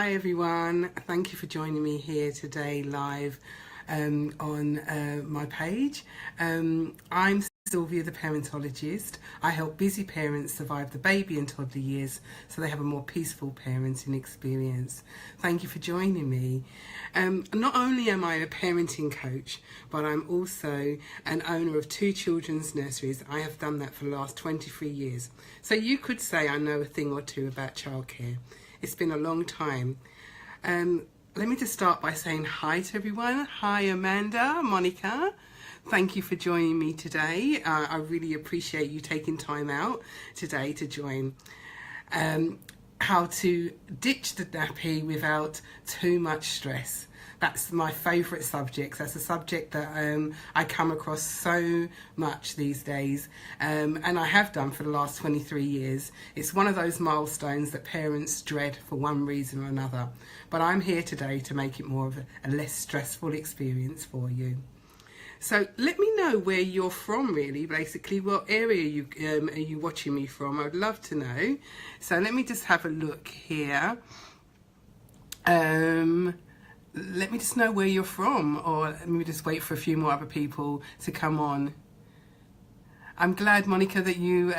Hi everyone, thank you for joining me here today live on my page. I'm Sylvia, the parentologist. I help busy parents survive the baby and toddler years so they have a more peaceful parenting experience. Thank you for joining me. Not only am I a parenting coach, but I'm also an owner of 2 children's nurseries. I have done that for the last 23 years. So you could say I know a thing or two about childcare. It's been a long time. Let me just start by saying hi to everyone. Hi Amanda, Monica. Thank you for joining me today. I really appreciate you taking time out today to join. How to ditch the nappy without too much stress. That's my favourite subject. That's a subject that I come across so much these days, and I have done for the last 23 years. It's one of those milestones that parents dread for one reason or another. But I'm here today to make it more of a less stressful experience for you. So let me know where you're from, really, basically. What area are you watching me from? I'd love to know. So let me just have a look here. Let me just know where you're from, or let me just wait for a few more other people to come on. I'm glad, Monica, that you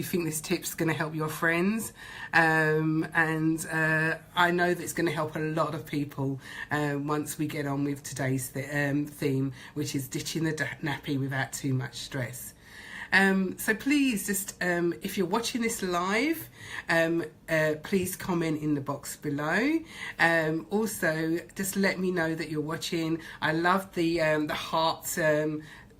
think this tip's going to help your friends, and I know that it's going to help a lot of people once we get on with today's theme, which is ditching the nappy without too much stress. So please, just if you're watching this live, please comment in the box below. Also, just let me know that you're watching. I love the heart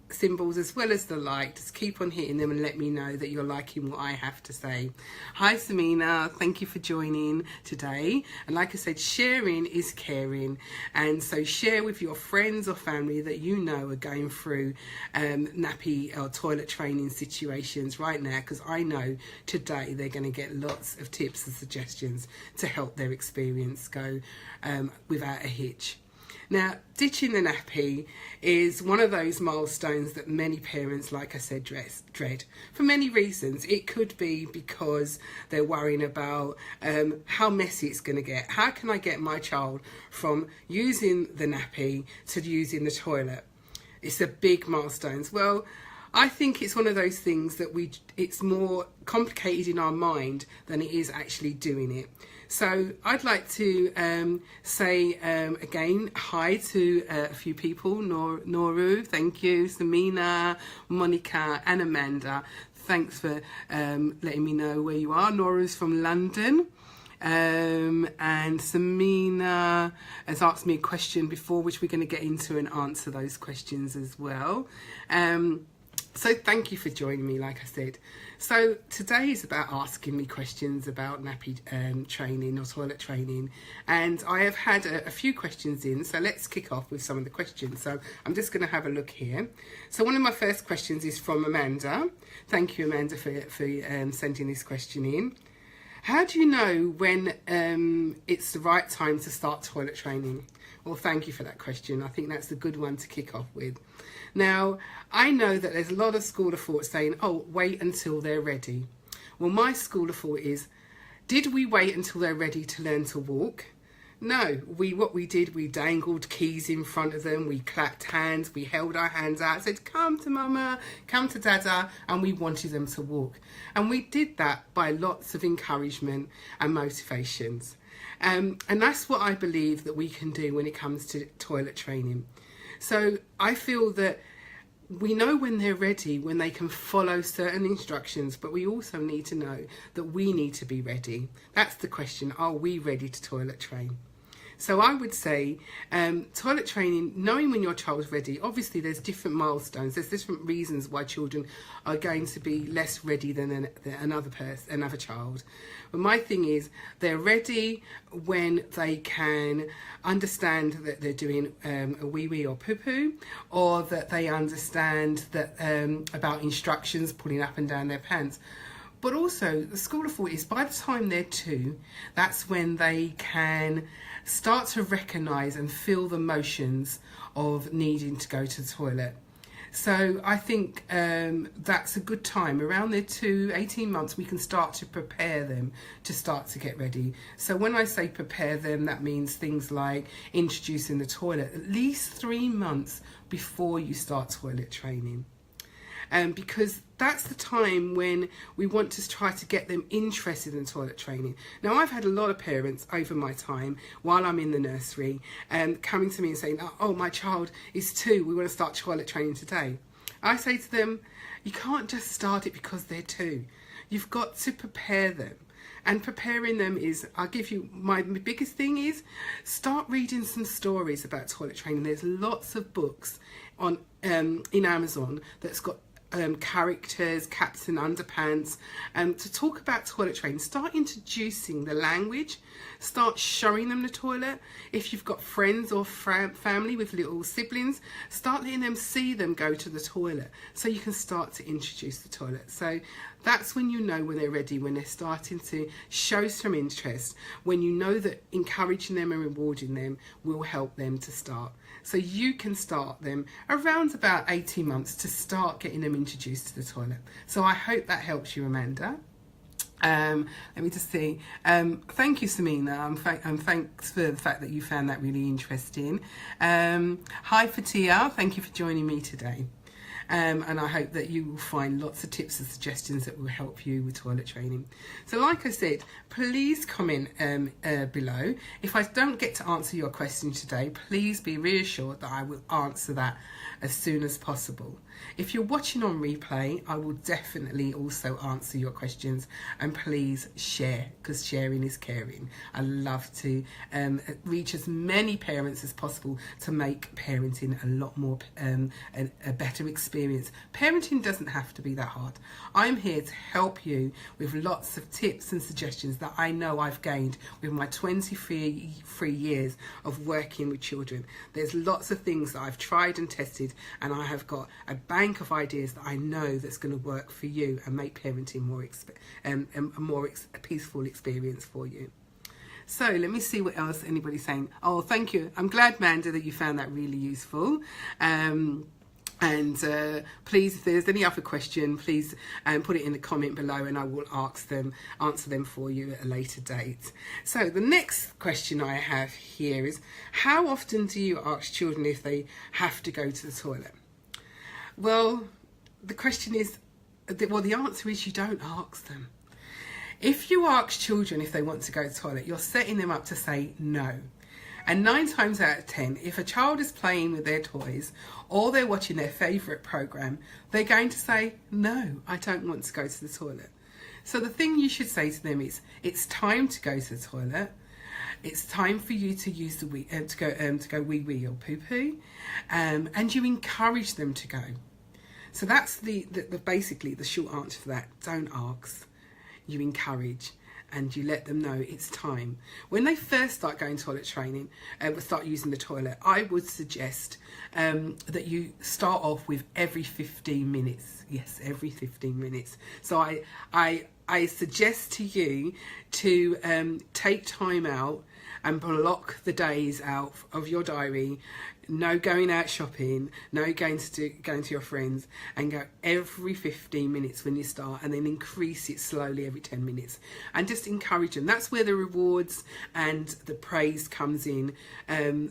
symbols as well as the like. Just keep on hitting them and let me know that you're liking what I have to say. Hi Samina, thank you for joining today. And like I said, sharing is caring, and so share with your friends or family that you know are going through nappy or toilet training situations right now, because I know today they're going to get lots of tips and suggestions to help their experience go without a hitch. Now, ditching the nappy is one of those milestones that many parents, like I said, dread for many reasons. It could be because they're worrying about how messy it's going to get. How can I get my child from using the nappy to using the toilet? It's a big milestone. Well, I think it's one of those things that it's more complicated in our mind than it is actually doing it. So I'd like to say again hi to a few people. Noru, thank you. Samina, Monica and Amanda. Thanks for letting me know where you are. Noru's from London. And Samina has asked me a question before, which we're going to get into and answer those questions as well. So thank you for joining me, like I said. So today is about asking me questions about nappy training or toilet training. And I have had a few questions in, so let's kick off with some of the questions. So I'm just going to have a look here. So one of my first questions is from Amanda. Thank you, Amanda, for sending this question in. How do you know when it's the right time to start toilet training? Well, thank you for that question. I think that's a good one to kick off with. Now, I know that there's a lot of school of thought saying, oh, wait until they're ready. Well, my school of thought is, did we wait until they're ready to learn to walk? No, what we did, we dangled keys in front of them, we clapped hands, we held our hands out, said, come to mama, come to dada, and we wanted them to walk. And we did that by lots of encouragement and motivations. And that's what I believe that we can do when it comes to toilet training. So I feel that we know when they're ready, when they can follow certain instructions, but we also need to know that we need to be ready. That's the question, are we ready to toilet train? So I would say toilet training, knowing when your child's ready, obviously there's different milestones, there's different reasons why children are going to be less ready than another child. But my thing is, they're ready when they can understand that they're doing a wee-wee or poo-poo, or that they understand that about instructions, pulling up and down their pants. But also, the school of thought is by the time they're 2, that's when they can start to recognise and feel the motions of needing to go to the toilet. So I think that's a good time. Around their 18 months, we can start to prepare them to start to get ready. So when I say prepare them, that means things like introducing the toilet at least 3 months before you start toilet training. Because that's the time when we want to try to get them interested in toilet training. Now, I've had a lot of parents over my time while I'm in the nursery coming to me and saying, oh, my child is 2, we want to start toilet training today. I say to them, you can't just start it because they're 2. You've got to prepare them. And preparing them is, I'll give you, my biggest thing is start reading some stories about toilet training. There's lots of books on in Amazon that's got characters, caps and underpants, to talk about toilet training. Start introducing the language, start showing them the toilet. If you've got friends or family with little siblings, start letting them see them go to the toilet so you can start to introduce the toilet. So that's when you know when they're ready, when they're starting to show some interest, when you know that encouraging them and rewarding them will help them to start. So you can start them around about 18 months to start getting them introduced to the toilet. So I hope that helps you, Amanda. Let me just see. Thank you, Samina. Thanks for the fact that you found that really interesting. Hi, Fatia. Thank you for joining me today. And I hope that you will find lots of tips and suggestions that will help you with toilet training. So like I said, please comment below. If I don't get to answer your question today, please be reassured that I will answer that as soon as possible. If you're watching on replay, I will definitely also answer your questions, and please share, because sharing is caring. I love to reach as many parents as possible to make parenting a lot more a better experience. Parenting doesn't have to be that hard. I'm here to help you with lots of tips and suggestions that I know I've gained with my 23 years of working with children. There's lots of things that I've tried and tested, and I have got a bank of ideas that I know that's going to work for you and make parenting a more peaceful experience for you. So let me see what else anybody's saying. Oh, thank you. I'm glad, Manda, that you found that really useful. Please, if there's any other question, please put it in the comment below, and I will answer them for you at a later date. So the next question I have here is, how often do you ask children if they have to go to the toilet? Well, the question is, the answer is you don't ask them. If you ask children if they want to go to the toilet, you're setting them up to say no. And 9 times out of 10, if a child is playing with their toys or they're watching their favourite programme, they're going to say, no, I don't want to go to the toilet. So the thing you should say to them is, it's time to go to the toilet. It's time for you to use the wee, to go wee wee or poo poo, and you encourage them to go. So that's basically the short answer for that. Don't ask, you encourage, and you let them know it's time. When they first start going toilet training and start using the toilet, I would suggest that you start off with every 15 minutes. Yes, every 15 minutes. So I suggest to you to take time out and block the days out of your diary. No going out shopping, no going to your friends, and go every 15 minutes when you start, and then increase it slowly every 10 minutes, and just encourage them. That's where the rewards and the praise comes in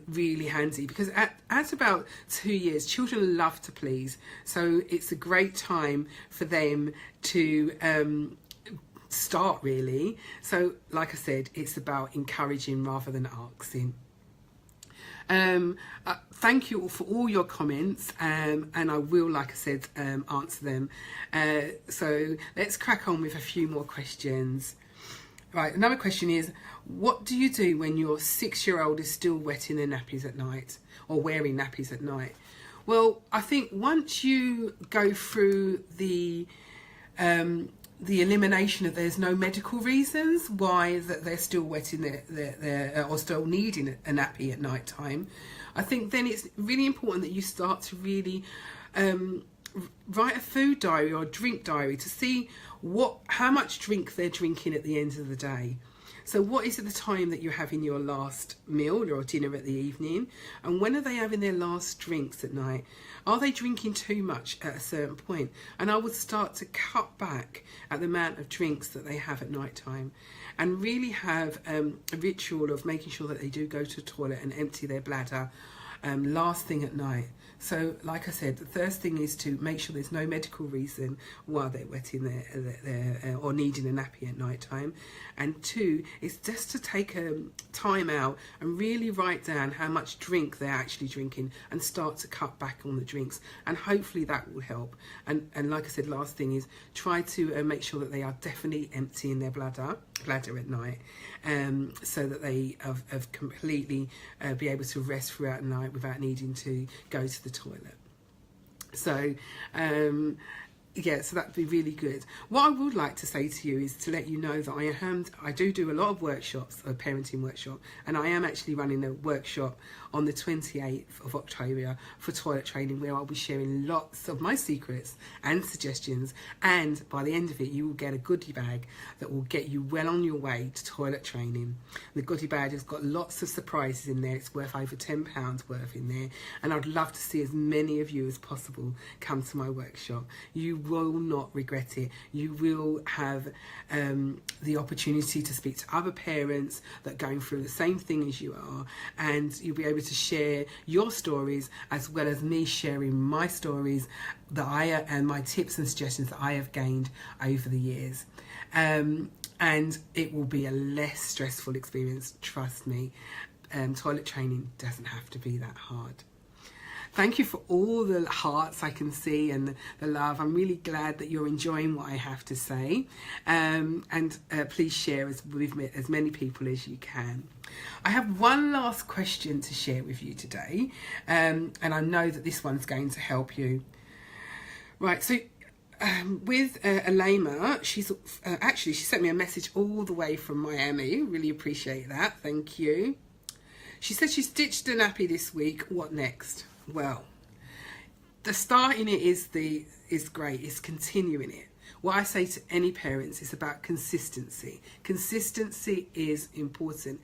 really handy, because at about 2 years, children love to please, so it's a great time for them to start, really. So like I said, it's about encouraging rather than asking. Thank you all for all your comments, and I will, like I said, answer them. So let's crack on with a few more questions. Right, another question is, what do you do when your 6-year-old is still wetting their nappies at night, or wearing nappies at night? Well, I think once you go through the elimination of there's no medical reasons why that they're still wetting their or still needing a nappy at night time, I think then it's really important that you start to really write a food diary or drink diary to see how much drink they're drinking at the end of the day. So what is at the time that you're having your last meal or dinner at the evening? And when are they having their last drinks at night? Are they drinking too much at a certain point? And I would start to cut back at the amount of drinks that they have at night time, and really have a ritual of making sure that they do go to the toilet and empty their bladder last thing at night. So like I said, the first thing is to make sure there's no medical reason why they're wetting their or needing a nappy at night time. And two, is just to take time out and really write down how much drink they're actually drinking and start to cut back on the drinks, and hopefully that will help. And like I said, last thing is try to make sure that they are definitely emptying their bladder at night, so that they have completely be able to rest throughout the night without needing to go to the toilet. So yeah, so that'd be really good. What I would like to say to you is to let you know that I do a lot of workshops, a parenting workshop, and I am actually running a workshop on the 28th of October for toilet training, where I'll be sharing lots of my secrets and suggestions, and by the end of it you will get a goodie bag that will get you well on your way to toilet training. The goodie bag has got lots of surprises in there. It's worth over £10 worth in there, and I'd love to see as many of you as possible come to my workshop. You will not regret it. You will have the opportunity to speak to other parents that are going through the same thing as you are, and you'll be able to share your stories as well as me sharing my stories that and my tips and suggestions that I have gained over the years. And it will be a less stressful experience, trust me. Toilet training doesn't have to be that hard. Thank you for all the hearts I can see and the love. I'm really glad that you're enjoying what I have to say. And please share with me as many people as you can. I have one last question to share with you today. And I know that this one's going to help you. Right, so with Alema, she sent me a message all the way from Miami. Really appreciate that. Thank you. She said she stitched a nappy this week. What next? Well, the start in it is great. It's continuing it. What I say to any parents is about consistency. Consistency is important.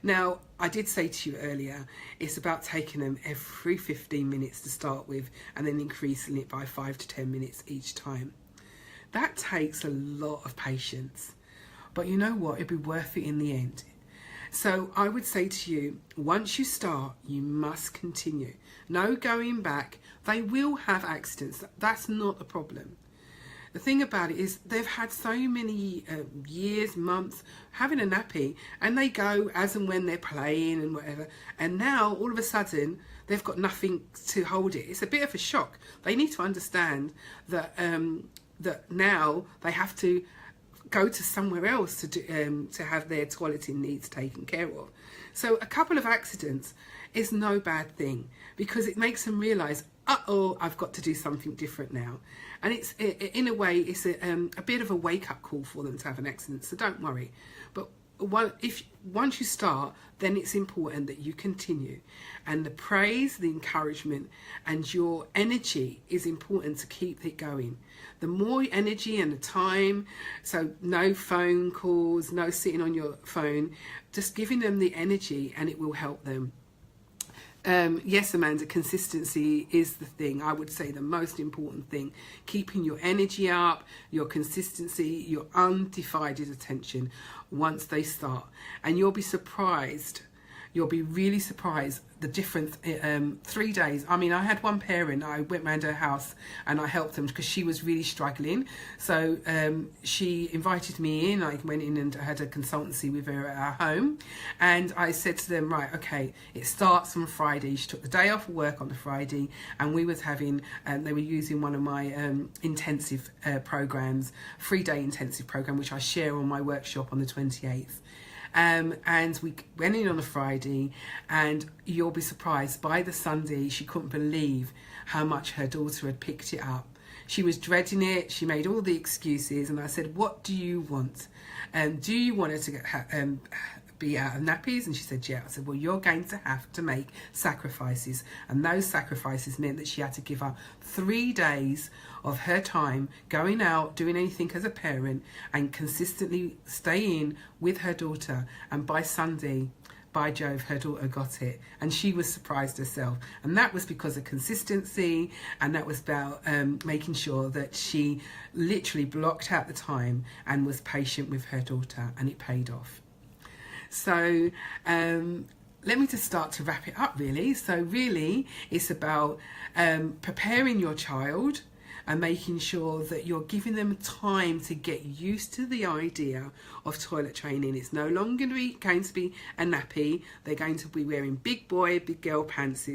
Now, I did say to you earlier, it's about taking them every 15 minutes to start with, and then increasing it by 5 to 10 minutes each time. That takes a lot of patience, but you know what? It'll be worth it in the end. So I would say to you, once you start, you must continue. No going back. They will have accidents. That's not a problem. The thing about it is they've had so many years, months having a nappy, and they go as and when they're playing and whatever. And now all of a sudden they've got nothing to hold it. It's a bit of a shock. They need to understand that that now they have to go to somewhere else to have their toileting needs taken care of. So a couple of accidents is no bad thing, because it makes them realise, uh-oh, I've got to do something different now. And it's, in a way, it's a bit of a wake-up call for them to have an accident, so don't worry. But once you start, then it's important that you continue. And the praise, the encouragement, and your energy is important to keep it going. The more energy and the time, so no phone calls, no sitting on your phone, just giving them the energy, and it will help them. Yes, Amanda, consistency is the thing. I would say the most important thing. Keeping your energy up, your consistency, your undivided attention once they start. And you'll be surprised. You'll be really surprised the difference. 3 days. I mean, I had one parent, I went round her house and I helped them because she was really struggling. So she invited me in. I went in and had a consultancy with her at our home. And I said to them, right, okay, it starts on Friday. She took the day off of work on the Friday, and we was having, they were using one of my intensive programs, 3-day intensive program, which I share on my workshop on the 28th. And we went in on a Friday, and you'll be surprised, by the Sunday she couldn't believe how much her daughter had picked it up. She was dreading it. She made all the excuses, and I said, what do you want? Do you want her to be out of nappies? And she said, yeah. I said, well, you're going to have to make sacrifices. And those sacrifices meant that she had to give up 3 days of her time going out, doing anything as a parent, and consistently staying with her daughter. And by Sunday, by Jove, her daughter got it, and she was surprised herself. And that was because of consistency, and that was about making sure that she literally blocked out the time and was patient with her daughter, and it paid off. So let me just start to wrap it up, really. So really, it's about preparing your child and making sure that you're giving them time to get used to the idea of toilet training. It's no longer going to be a nappy. They're going to be wearing big boy, big girl pants,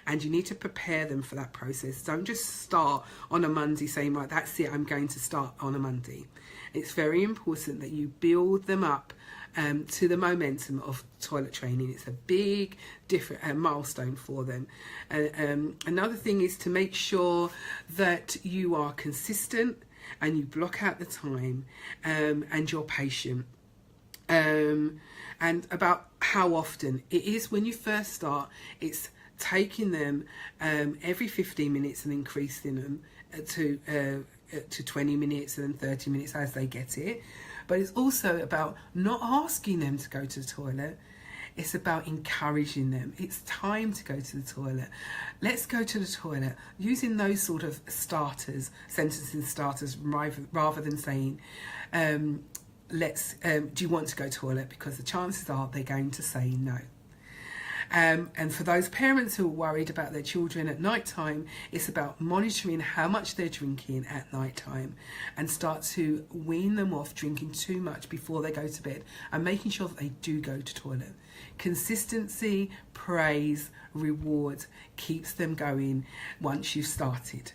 and you need to prepare them for that process. Don't just start on a Monday saying, right, that's it, I'm going to start on a Monday. It's very important that you build them up to the momentum of toilet training. It's a big different milestone for them. Another thing is to make sure that you are consistent and you block out the time, and you're patient. And about how often it is when you first start, it's taking them every 15 minutes and increasing them to 20 minutes and 30 minutes as they get it. But it's also about not asking them to go to the toilet. It's about encouraging them. It's time to go to the toilet. Let's go to the toilet. Using those sort of starters, sentencing starters, rather than saying, do you want to go to the toilet? Because the chances are they're going to say no. And for those parents who are worried about their children at night time, it's about monitoring how much they're drinking at night time, and start to wean them off drinking too much before they go to bed, and making sure that they do go to toilet. Consistency, praise, reward keeps them going once you've started.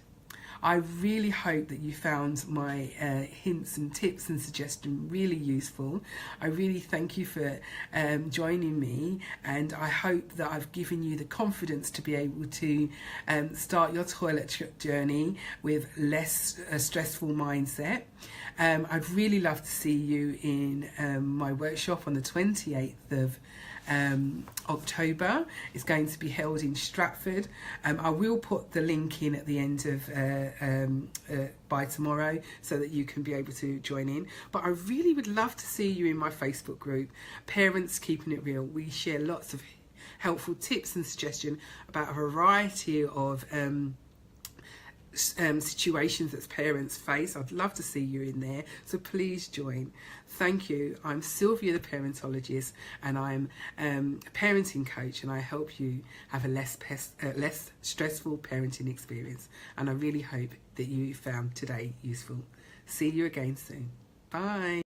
I really hope that you found my hints and tips and suggestions really useful. I really thank you for joining me, and I hope that I've given you the confidence to be able to start your toilet journey with less stressful mindset. I'd really love to see you in my workshop on the 28th of October. It's going to be held in Stratford. I will put the link in at the end of by tomorrow, so that you can be able to join in. But I really would love to see you in my Facebook group, Parents Keeping It Real. We share lots of helpful tips and suggestions about a variety of situations that parents face. I'd love to see you in there, so please join. Thank you. I'm Sylvia the Parentologist, and I'm a parenting coach, and I help you have a less stressful parenting experience. And I really hope that you found today useful. See you again soon. Bye.